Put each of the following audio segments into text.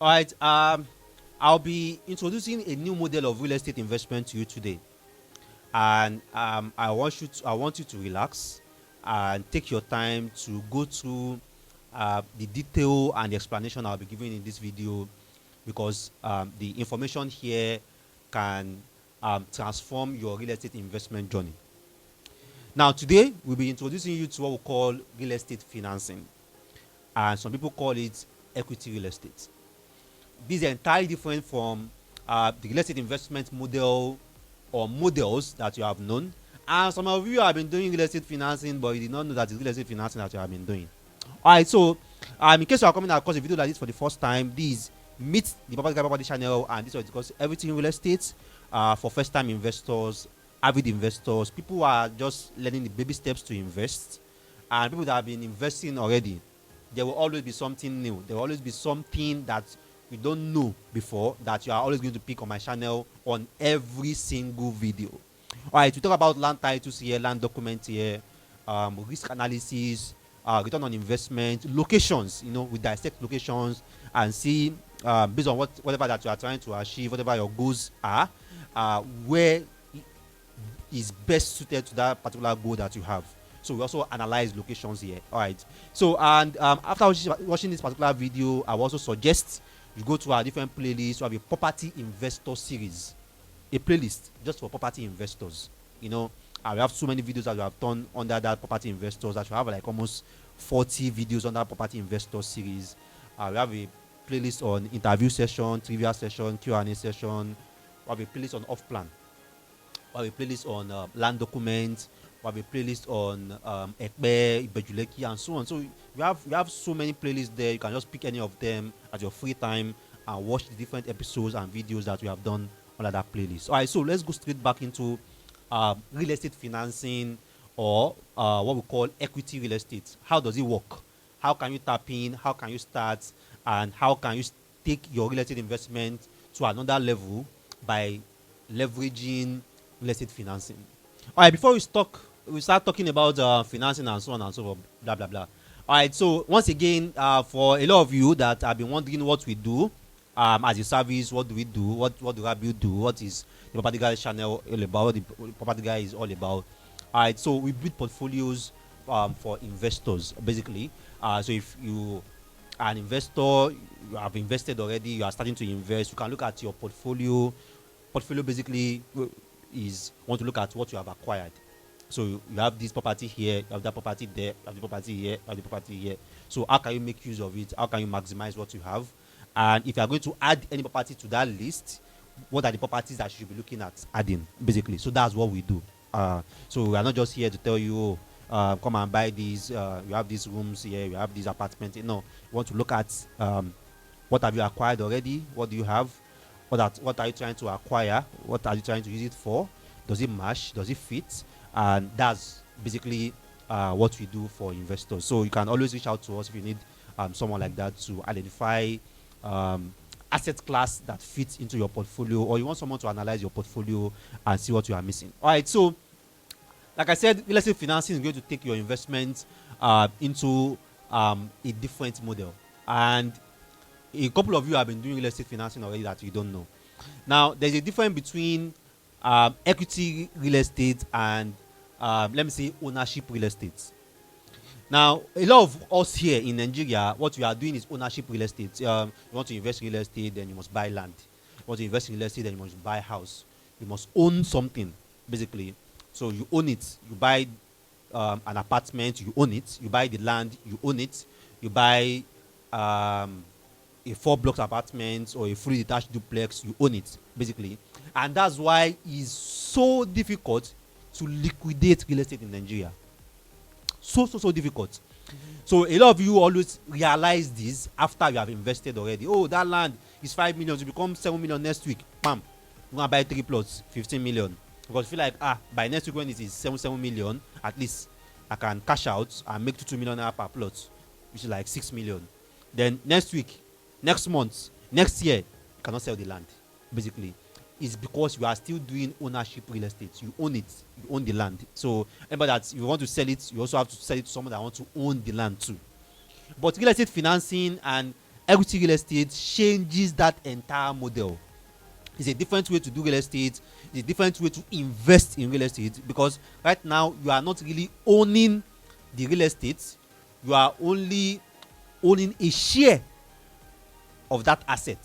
All right. I'll be introducing a new model of real estate investment to you today, and I want you to relax and take your time to go through the detail and the explanation I'll be giving in this video, because the information here can transform your real estate investment journey. Now, today we'll be introducing you to what we call real estate financing, and some people call it equity real estate. This is entirely different from the real estate investment model or models that you have known. And some of you have been doing real estate financing, but you did not know that it's real estate financing that you have been doing. All right, so in case you are coming across a video like this for the first time, this meet the Property channel, and this was because everything real estate for first-time investors, avid investors, people who are just learning the baby steps to invest, and people that have been investing already. There will always be something new. There will always be something that you don't know before that you are always going to pick on my channel on every single video. All right, we talk about land titles here, land documents here, risk analysis, return on investment, locations. We dissect locations and see based on whatever that you are trying to achieve, whatever your goals are, where is best suited to that particular goal that you have. So we also analyze locations here. All right. So and after watching this particular video, I will also suggest you go to our different playlists. We have a property investor series, a playlist just for property investors. We have so many videos that we have done under that property investors that you have like almost 40 videos on that property investor series. We have a playlist on interview session, trivia session, Q&A session. We have a playlist on off plan. We have a playlist on land documents. We have a playlist on Ekbe, Ibejuleki, and so on. So we have so many playlists there. You can just pick any of them at your free time and watch the different episodes and videos that we have done under that playlist. All right, so let's go straight back into real estate financing, or what we call equity real estate. How does it work? How can you tap in? How can you start? And how can you take your real estate investment to another level by leveraging real estate financing? All right, before we start talking about financing and so on and so forth, blah blah blah. All right, so once again, for a lot of you that have been wondering what we do as a service, what do we do? What do Rabiu do? What is the Property Guy channel all about? What the Property Guy is all about? All right, so we build portfolios for investors, basically. So if you are an investor, you have invested already, you are starting to invest, you can look at your portfolio. Portfolio basically is want to look at what you have acquired. So you have this property here, you have that property there, you have the property here, you have the property here. So how can you make use of it? How can you maximize what you have? And if you are going to add any property to that list, what are the properties that you should be looking at adding, basically? So that's what we do. So we are not just here to tell you, come and buy these. You have these rooms here, you have these apartments. No, you want to look at what have you acquired already? What do you have? What are you trying to acquire? What are you trying to use it for? Does it match? Does it fit? And that's basically what we do for investors. So you can always reach out to us if you need someone like that to identify asset class that fits into your portfolio, or you want someone to analyze your portfolio and see what you are missing. All right, so like I said, real estate financing is going to take your investment into a different model. And a couple of you have been doing real estate financing already that you don't know. Now, there's a difference between equity real estate and let me say ownership real estate. Now, a lot of us here in Nigeria, what we are doing is ownership real estate. You want to invest in real estate, then you must buy land. You want to invest in real estate, then you must buy a house. You must own something, basically. So you own it. You buy an apartment, you own it. You buy the land, you own it. You buy a 4-block apartment or a fully detached duplex, you own it, basically. And that's why it's so difficult to liquidate real estate in Nigeria. So difficult. So a lot of you always realize this after you have invested already. Oh, that land is 5 million, to become 7 million next week. Bam, you're gonna buy 3 plots, 15 million. Because you feel like, by next week when it is 7 million, at least I can cash out and make 2 million per plot, which is like 6 million. Then next week, next month, next year, you cannot sell the land, basically. It's because you are still doing ownership real estate. You own it, you own the land. So remember that if you want to sell it, you also have to sell it to someone that wants to own the land too. But real estate financing and equity real estate changes that entire model. It's a different way to do real estate. It's a different way to invest in real estate, because right now you are not really owning the real estate. You are only owning a share of that asset.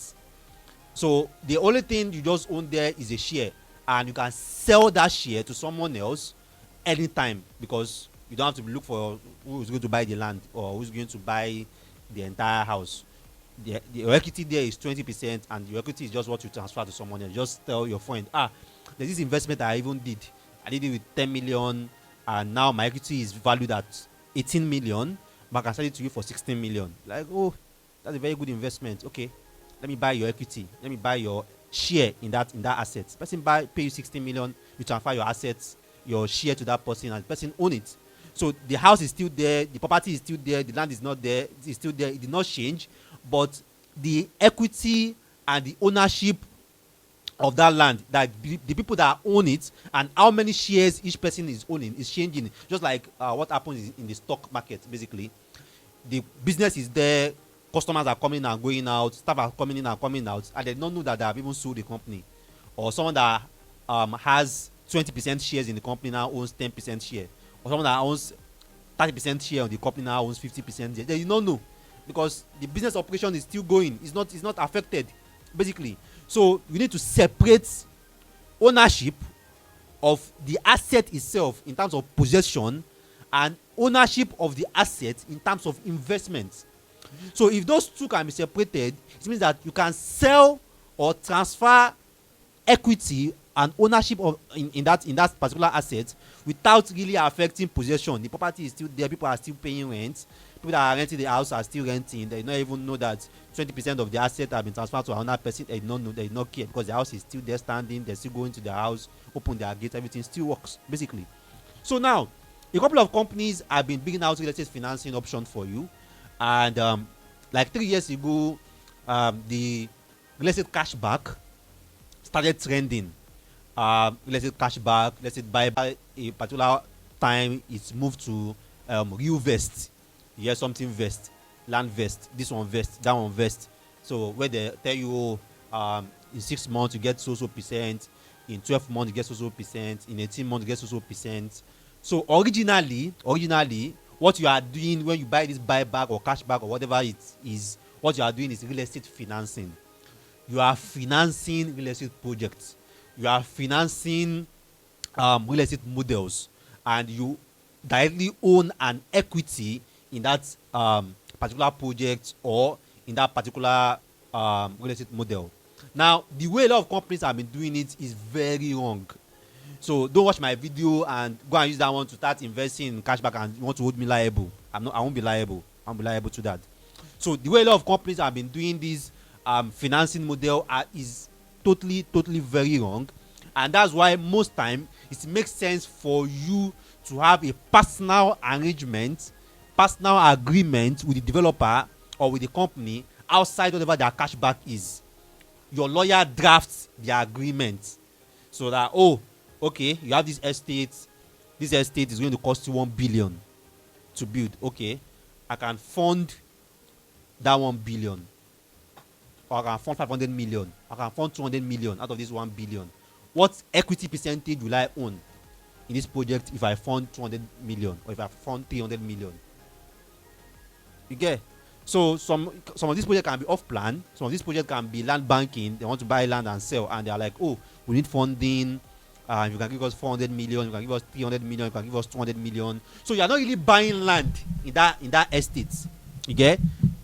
So the only thing you just own there is a share, and you can sell that share to someone else anytime, because you don't have to look for who is going to buy the land or who's going to buy the entire house. Your equity there is 20%, and your equity is just what you transfer to someone else. Just tell your friend, there's this investment I even did. I did it with 10 million, and now my equity is valued at 18 million, but I can sell it to you for 16 million. Like, oh, that's a very good investment. Okay, let me buy your equity. Let me buy your share in that asset. Person pay you 16 million, you transfer your assets, your share to that person, and the person own it. So the house is still there, the property is still there, the land is not there, it's still there, it did not change, but the equity and the ownership of that land, that the people that own it and how many shares each person is owning is changing. Just like what happens in the stock market. Basically, the business is there, customers are coming and going out, staff are coming in and coming out, and they don't know that they have even sold the company. Or someone that has 20% shares in the company now owns 10% share, or someone that owns 30% share of the company now owns 50% share. They do not know, because the business operation is still going. It's not affected, basically. So you need to separate ownership of the asset itself in terms of possession and ownership of the asset in terms of investment. So if those two can be separated, it means that you can sell or transfer equity and ownership of in that particular asset without really affecting possession. The property is still there, people are still paying rent, people that are renting the house are still renting. They don't even know that 20% of the asset have been transferred to another person. They don't know, they don't care, because the house is still there standing. They're still going to their house, open their gate, everything still works, basically. So now a couple of companies have been bringing out real estate financing option for you, and like 3 years ago, the real estate cashback started trending. Real estate cashback, let's say by a particular time, it's moved to real vest. You hear something vest, land vest, this one vest, that one vest. So where they tell you in 6 months you get so percent, in 12 months you get so percent, in 18 months you get so percent. So originally, what you are doing when you buy this buyback or cashback or whatever it is, what you are doing is real estate financing. You are financing real estate projects. You are financing real estate models, and you directly own an equity in that particular project or in that particular real estate model. Now, the way a lot of companies have been doing it is very wrong. So don't watch my video and go and use that one to start investing in cashback and you want to hold me liable. I won't be liable. I won't be liable to that. So the way a lot of companies have been doing this financing model is totally very wrong, and that's why most time it makes sense for you to have a personal arrangement, personal agreement with the developer or with the company outside whatever their cashback is. Your lawyer drafts the agreement so that, oh, okay, you have this estate is going to cost you 1 billion to build. Okay, I can fund that 1 billion, or I can fund 500 million, I can fund 200 million out of this 1 billion. What equity percentage will I own in this project if I fund 200 million or if I fund 300 million? You get? So some of these projects can be off plan. Some of these projects can be land banking. They want to buy land and sell, and they are like, oh, we need funding. You can give us 400 million, you can give us 300 million, you can give us 200 million. So you are not really buying land in that estate. You get?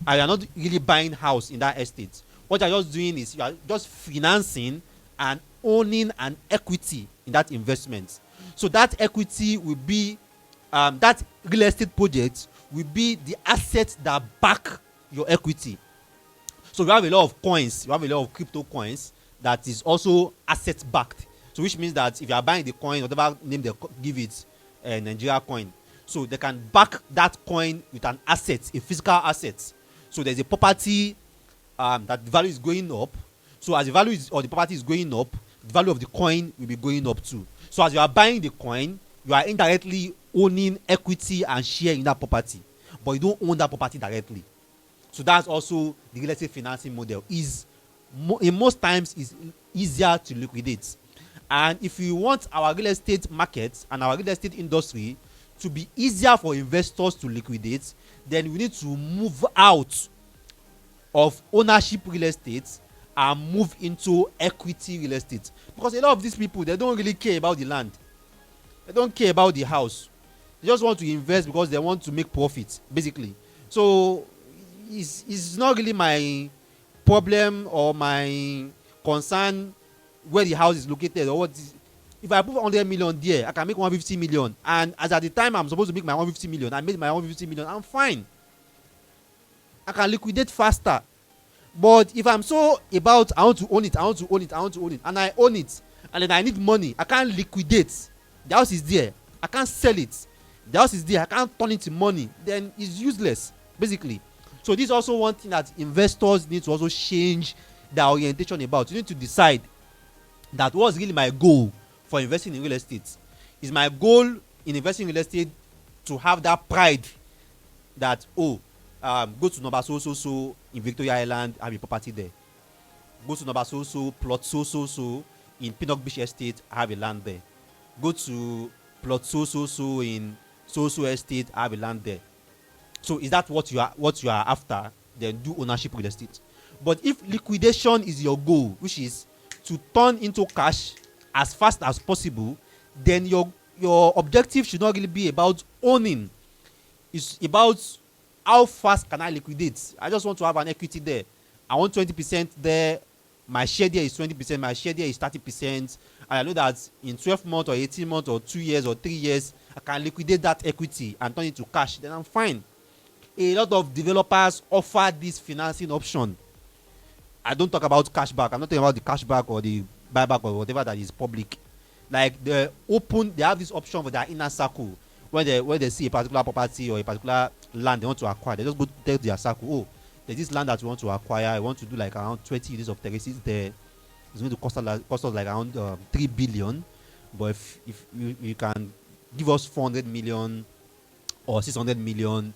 And you are not really buying house in that estate. What you are just doing is you are just financing and owning an equity in that investment. So that equity will be that real estate project will be the assets that back your equity. So you have a lot of coins, you have a lot of crypto coins that is also asset backed. So which means that if you are buying the coin, whatever name they give it, a Nigeria coin, so they can back that coin with an asset, a physical asset. So there's a property that the value is going up. So as the value or the property is going up, the value of the coin will be going up too. So as you are buying the coin, you are indirectly owning equity and share in that property, but you don't own that property directly. So that's also the real estate financing model. Is in most times is easier to liquidate. And if you want our real estate market and our real estate industry to be easier for investors to liquidate, then we need to move out of ownership real estate and move into equity real estate, because a lot of these people, they don't really care about the land, they don't care about the house, they just want to invest because they want to make profit basically. So it's not really my problem or my concern where the house is located or what is. If I put 100 million there, I can make 150 million, and as at the time I'm supposed to make my 150 million, I made my 150 million, I'm fine, I can liquidate faster. But if I'm so about I want to own it, I want to own it, I want to own it, and I own it, and then I need money, I can't liquidate. The house is there, I can't sell it. The house is there, I can't turn it to money. Then it's useless, basically. So this is also one thing that investors need to also change their orientation about. You need to decide that what's really my goal for investing in real estate. Is my goal in investing in real estate to have that pride that go to number so in Victoria Island, have a property there. Go to number so plot so in Pinnock Beach Estate, I have a land there. Go to plot so in so estate, I have a land there. So is that what you are after? Then do ownership real estate. But if liquidation is your goal, which is to turn into cash as fast as possible, then your objective should not really be about owning. It's about how fast can I liquidate. I just want to have an equity there. I want 20% there. My share there is 20%. My share there is 30%. And I know that in 12 months or 18 months or 2 years or 3 years, I can liquidate that equity and turn it to cash. Then I'm fine. A lot of developers offer this financing option. I don't talk about cashback. I'm not talking about the cashback or the buyback or whatever that is public. Like they have this option for their inner circle. When they see a particular property or a particular land they want to acquire, they just go tell their circle, oh, there's this land that we want to acquire. I want to do like around 20 units of terraces there. It's going to cost us like around 3 billion. But if you can give us 400 million or 600 million,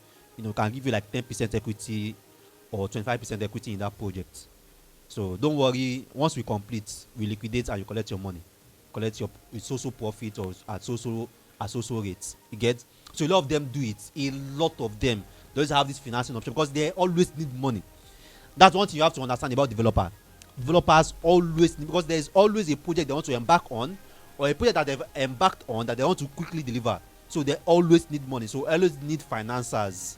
can give you like 10% equity or 25% equity in that project. So don't worry, once we complete, we liquidate and you collect your money. Collect your social profit or at social rates. You get? So a lot of them do it. A lot of them. They always have this financing option because they always need money. That's one thing you have to understand about developer. Developers always need, because there is always a project they want to embark on, or a project that they've embarked on that they want to quickly deliver. So they always need money. So always need financiers.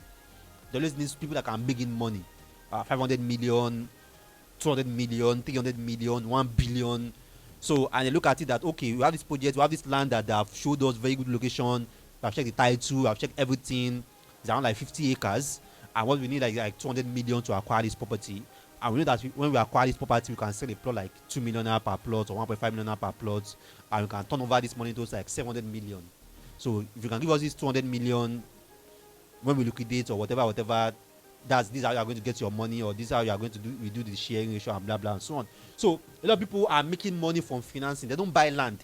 They always need people that can bring in money. 500 million, 200 million, 300 million, 1 billion. So, and they look at it that, okay, we have this project, we have this land that they have showed us very good location. We have checked the title, we have checked everything. It's around like 50 acres. And what we need like 200 million to acquire this property. And we know that when we acquire this property, we can sell a plot like 2 million per plot or 1.5 million per plot. And we can turn over this money to like 700 million. So, if you can give us this 200 million when we liquidate or whatever, this is how you are going to get your money, or this is how you are going to do the sharing ratio and blah blah and so on. So a lot of people are making money from financing. They don't buy land.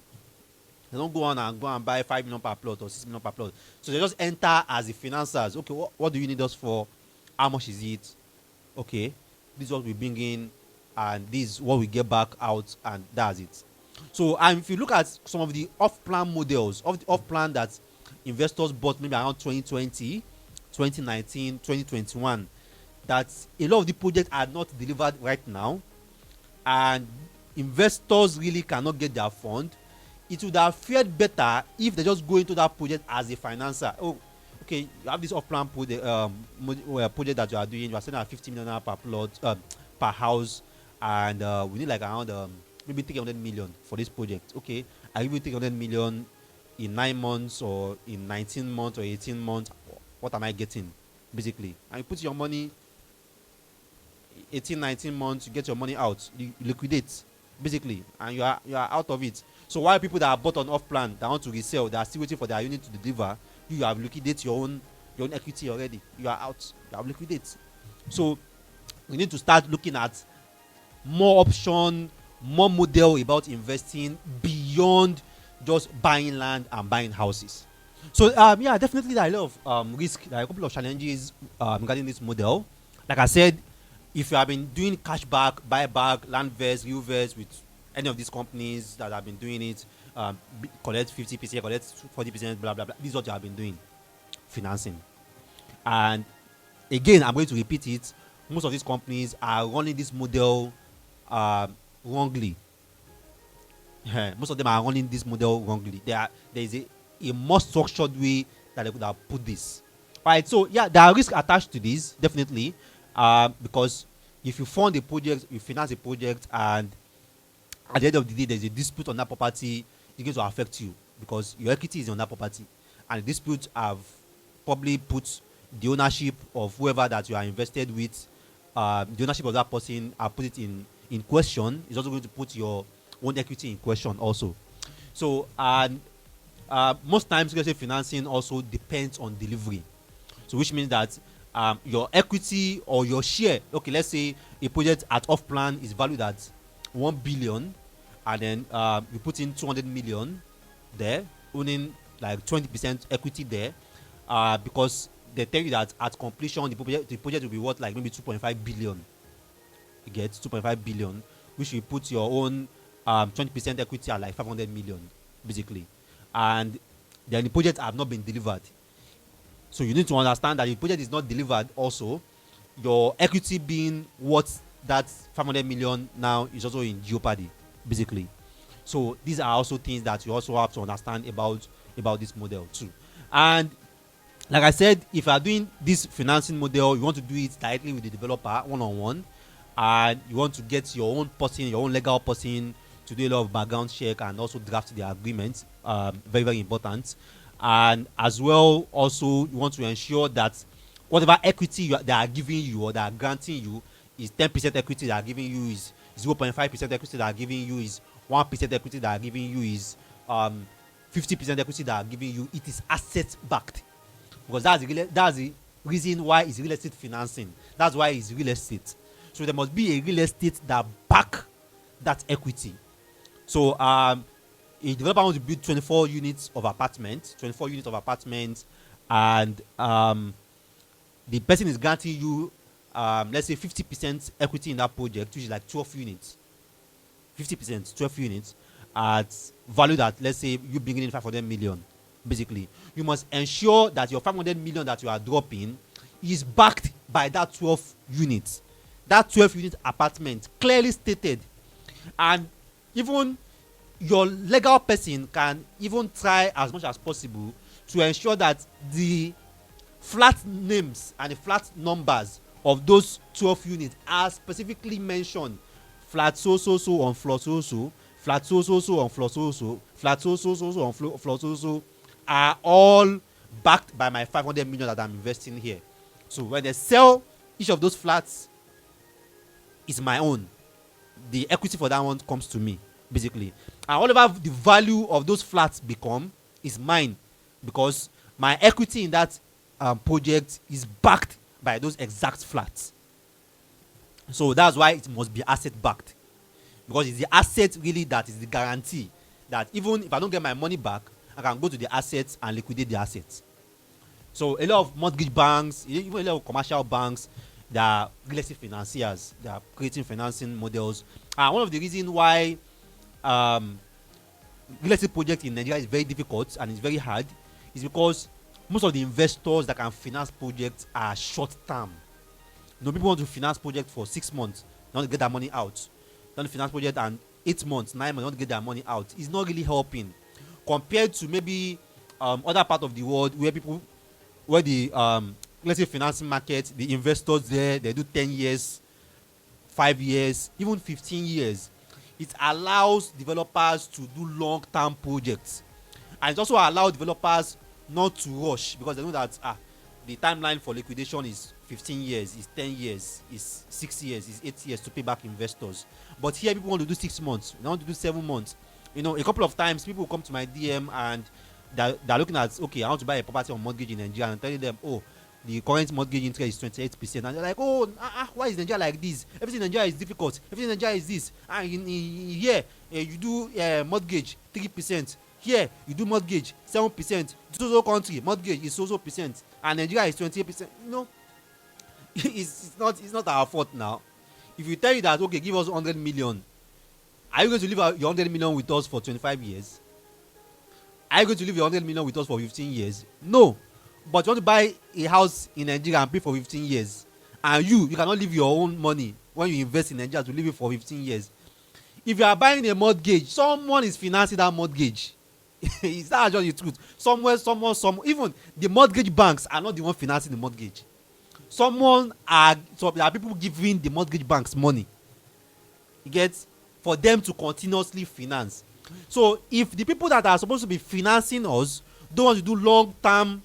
They don't go and buy 5 million per plot or 6 million per plot. So they just enter as the financiers. Okay, what do you need us for? How much is it? Okay, this is what we bring in, and this is what we get back out, and that's it. So, and if you look at some of the off-plan models, off-plan that investors bought maybe around 2020, 2019, 2021, that a lot of the projects are not delivered right now, and investors really cannot get their fund. It would have fared better if they just go into that project as a financer. Oh, okay, you have this off-plan project that you are doing. You are selling at 50 million per plot, per house, and we need like around maybe 300 million for this project. Okay, I give you 300 million in 9 months or in 19 months or 18 months. What am I getting, basically? And you put your money 18, 19 months, you get your money out, you liquidate, basically, and you are out of it. So while people that are bought on off plan that want to resell, they are still waiting for their unit to deliver, you have liquidated your own equity already. You are out, you have liquidated. So we need to start looking at more option, more model about investing beyond just buying land and buying houses. So yeah, definitely there are a lot of risk, there are a couple of challenges regarding this model. Like I said, if you have been doing cashback, buyback, landverse, realverse with any of these companies that have been doing it, collect 50%, collect 40%, blah blah blah. This is what you have been doing, financing. And again, I'm going to repeat it. Most of these companies are running this model wrongly. Most of them are running this model wrongly. There is a more structured way that they could have put this. Right. So yeah, there are risks attached to this, definitely, because if you fund a project, you finance a project, and at the end of the day there's a dispute on that property, it's going to affect you because your equity is on that property, and the dispute have probably put the ownership of whoever that you are invested with, the ownership of that person, put it in question. It's also going to put your own equity in question also. So and most times real estate financing also depends on delivery. So which means that your equity or your share, okay, let's say a project at off plan is valued at 1 billion, and then you put in 200 million there, owning like 20% equity there, because they tell you that at completion the project will be worth like maybe 2.5 billion. You get 2.5 billion, which you put your own 20% equity at like 500 million basically, and then the project have not been delivered. So you need to understand that if the project is not delivered also, your equity being worth that 500 million now is also in jeopardy basically. So these are also things that you also have to understand about this model too. And like I said, if you are doing this financing model, you want to do it directly with the developer one-on-one, and you want to get your own person, your own legal person to do a lot of background check and also draft the agreement. Very, very important. And as well, also you want to ensure that whatever equity they are giving you or they are granting you is 10% equity they are giving you, is 0.5% equity they are giving you, is 1% equity they are giving you, is 50% equity they are giving you. It is asset backed, because that's the reason why it's real estate financing. That's why it's real estate. So there must be a real estate that back that equity. So a developer wants to build 24 units of apartments, and the person is granting you let's say 50% equity in that project, which is like 12 units. 50%, 12 units at valued at, let's say, you bringing in 500 million. Basically, you must ensure that your 500 million that you are dropping is backed by that 12 units. That 12 unit apartment clearly stated, and even your legal person can even try as much as possible to ensure that the flat names and the flat numbers of those 12 units are specifically mentioned. Flat so on floor so, flat so on floor so, flat so on floor so are all backed by my 500 million that I'm investing here. So when they sell each of those flats, is my own. The equity for that one comes to me basically, and whatever the value of those flats become is mine, because my equity in that project is backed by those exact flats. So that's why it must be asset backed, because it's the asset really that is the guarantee that even if I don't get my money back, I can go to the assets and liquidate the assets. So a lot of mortgage banks, even a lot of commercial banks, they are real estate financiers. They are creating financing models. And one of the reasons why real estate project in Nigeria is very difficult and it's very hard is because most of the investors that can finance projects are short term. You know, people want to finance project for 6 months, they want to get their money out. They want to finance project and 8 months, 9 months, they want to get their money out. It's not really helping compared to maybe other part of the world where the let's say financing market, the investors there, they do 10 years, 5 years, even 15 years. It allows developers to do long-term projects, and it also allows developers not to rush, because they know that the timeline for liquidation is 15 years, is 10 years, is 6 years, is 8 years to pay back investors. But here people want to do 6 months, they want to do 7 months. You know, a couple of times people come to my DM and they're looking at, okay, I want to buy a property on mortgage in Nigeria, and I'm telling them, oh, the current mortgage interest is 28%, and they're like, oh, why is Nigeria like this? Everything in Nigeria is difficult, everything in Nigeria is this, and here you do mortgage 3%, here you do mortgage 7%, so country mortgage is so percent, and Nigeria is 28%. You know, It's not our fault now. If you tell you that, okay, give us 100 million, are you going to leave your 100 million with us for 25 years? Are you going to leave your 100 million with us for 15 years? No. But you want to buy a house in Nigeria and pay for 15 years, and you cannot leave your own money when you invest in Nigeria to leave it for 15 years. If you are buying a mortgage, someone is financing that mortgage. Is that just the truth? Somewhere, even the mortgage banks are not the one financing the mortgage. So there are people giving the mortgage banks money. You get, for them to continuously finance. So if the people that are supposed to be financing us don't want to do long-term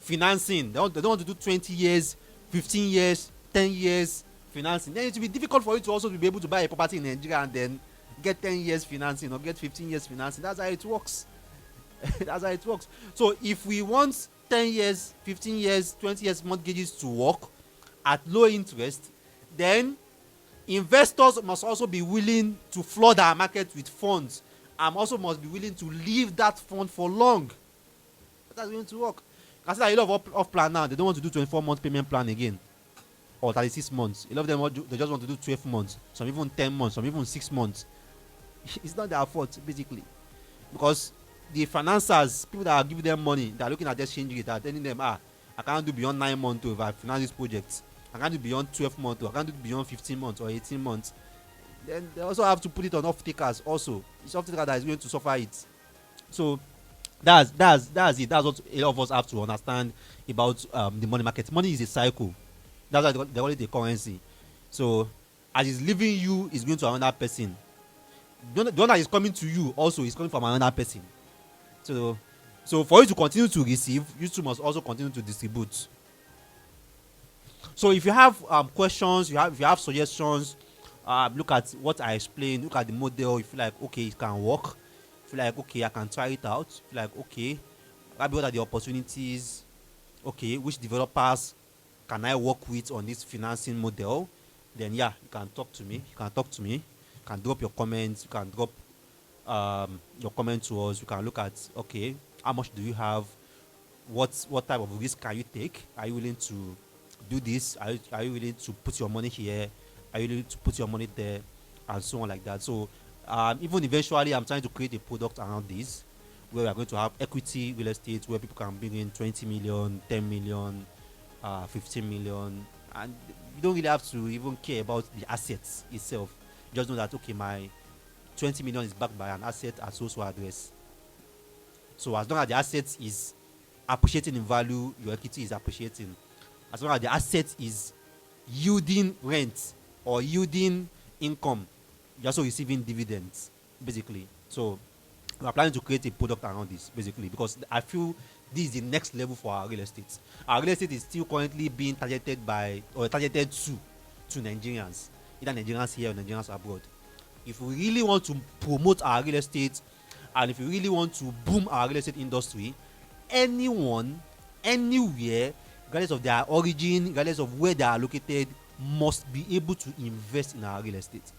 financing, they don't want to do 20 years, 15 years, 10 years financing, then it will be difficult for you to also be able to buy a property in Nigeria and then get 10 years financing or get 15 years financing. That's how it works. That's how it works. So if we want 10 years, 15 years, 20 years mortgages to work at low interest, then investors must also be willing to flood our market with funds, and also must be willing to leave that fund for long. That's going to work. I see that a lot of off plan now, they don't want to do 24-month payment plan again, or 36 months. A lot of them, they just want to do 12 months, some even 10 months, some even 6 months. It's not their fault, basically, because the financiers, people that are giving them money, they are looking at the exchange rate, they are telling them, I can't do beyond 9 months if I finance this project. I can't do beyond 12 months, or I can't do beyond 15 months or 18 months. Then they also have to put it on offtakers also. It's offtaker that is going to suffer it. So that's it. That's what a lot of us have to understand about the money market. Money is a cycle. That's why they call it a currency. So as it's leaving you, it's going to another person. The one that is coming to you also is coming from another person. So for you to continue to receive, you too must also continue to distribute. So if you have questions, if you have suggestions, look at what I explained, look at the model. You feel like, okay, it can work. You feel like, okay, I can try it out. You feel like, okay, maybe what are the opportunities? Okay, which developers can I work with on this financing model? Then yeah, you can talk to me. You can drop your comments. You can drop your comment to us. You can look at, okay, how much do you have? What type of risk can you take? Are you willing to do this? Are you willing to put your money here? Are you willing to put your money there? And so on like that. So even eventually, I'm trying to create a product around this, where we are going to have equity real estate, where people can bring in 20 million, 10 million, 15 million, and you don't really have to even care about the assets itself. Just know that, okay, my 20 million is backed by an asset at so address. So as long as the asset is appreciating in value, your equity is appreciating. As long as the asset is yielding rent or yielding income, you're also receiving dividends, basically. So we are planning to create a product around this, basically, because I feel this is the next level for our real estate. Our real estate is still currently being targeted to Nigerians, either Nigerians here or Nigerians abroad. If we really want to promote our real estate, and if we really want to boom our real estate industry, anyone, anywhere, regardless of their origin, regardless of where they are located, must be able to invest in our real estate,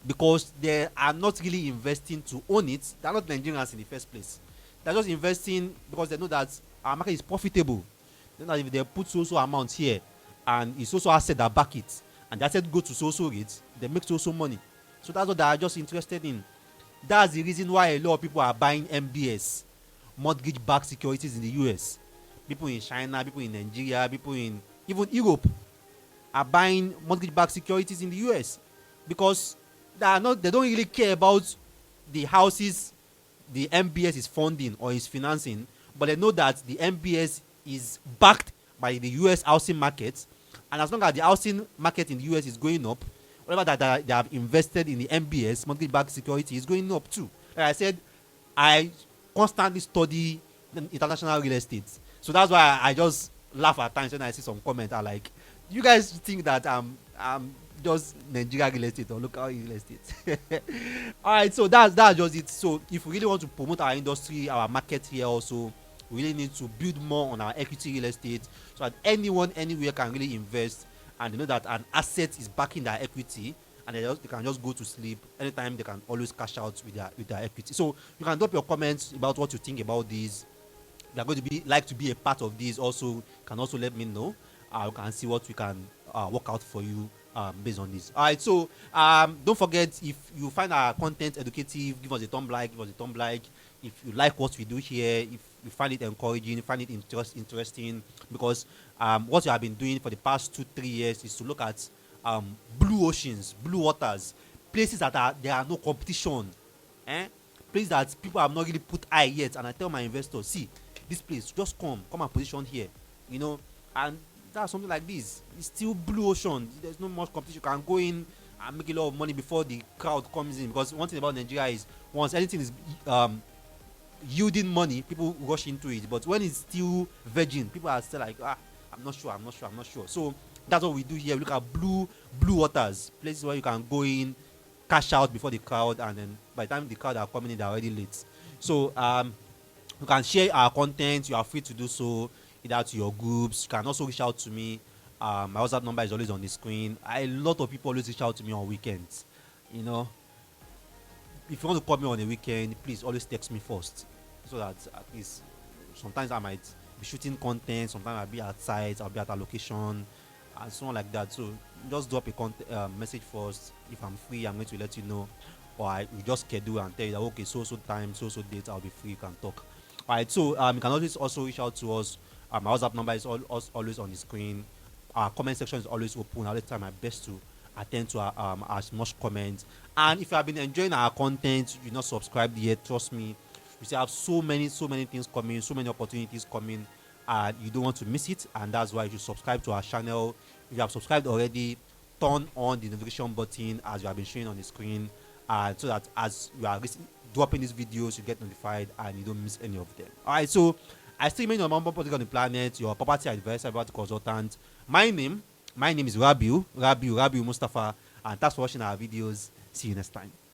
because they are not really investing to own it. They are not Nigerians in the first place. They are just investing because they know that our market is profitable. They know that if they put so amount here and it's also asset that back it, and the asset go to so rates, they make so money. So that's what they are just interested in. That's the reason why a lot of people are buying MBS, mortgage-backed securities, in the US. People in China, people in Nigeria, people in even Europe are buying mortgage-backed securities in the US, because they don't really care about the houses the MBS is funding or is financing, but they know that the MBS is backed by the US housing market, and as long as the housing market in the US is going up, whatever that they have invested in the MBS, mortgage-backed security, is going up too. Like I said, I constantly study international real estate, so that's why I just laugh at times when I see some comments are like, you guys think that I'm just Nigeria real estate or local real estate. All right, so that's just it. So if we really want to promote our industry, our market here also, we really need to build more on our equity real estate, so that anyone anywhere can really invest, and they know that an asset is backing their equity, and they can just go to sleep anytime. They can always cash out with their equity. So you can drop your comments about what you think about this. If you are going to be a part of this also, can also let me know. we can see what we can work out for you based on this. All right, so don't forget, if you find our content educative, give us a thumb like, give us a thumb like. If you like what we do here, if you find it encouraging, find it interesting, because what you have been doing for the past 2-3 years is to look at blue oceans, blue waters, places that there are no competition, eh? Places that people have not really put eye yet. And I tell my investors, see, this place, just come and position here, you know. And that's something like this. It's still blue ocean. There's no much competition. You can go in and make a lot of money before the crowd comes in. Because one thing about Nigeria is, once anything is yielding money, people rush into it. But when it's still virgin, people are still like, I'm not sure. So that's what we do here. We look at blue waters, places where you can go in, cash out before the crowd, and then by the time the crowd are coming in, they're already late. So you can share our content. You are free to do so, either to your groups. You can also reach out to me. My WhatsApp number is always on the screen. A lot of people always reach out to me on weekends. You know, if you want to call me on a weekend, please always text me first, so that at least sometimes I might be shooting content, sometimes I'll be at sites, I'll be at a location, and so on like that. So just drop a message first. If I'm free, I'm going to let you know, or I will just schedule and tell you that okay, so time, so date, I'll be free. You can talk. All right. So you can always also reach out to us. My WhatsApp number is always on the screen. Our comment section is always open. I'll try my best to attend to as much comments. And if you have been enjoying our content, you're not subscribed yet, trust me, we still have so many things coming, so many opportunities coming, and you don't want to miss it. And that's why you should subscribe to our channel. If you have subscribed already, turn on the notification button as you have been showing on the screen, so that as you are dropping these videos, you get notified and you don't miss any of them. All right, so I still remain your number on the planet, your property advisor, property consultant. My name is Rabiu Mustafa, and thanks for watching our videos. See you next time.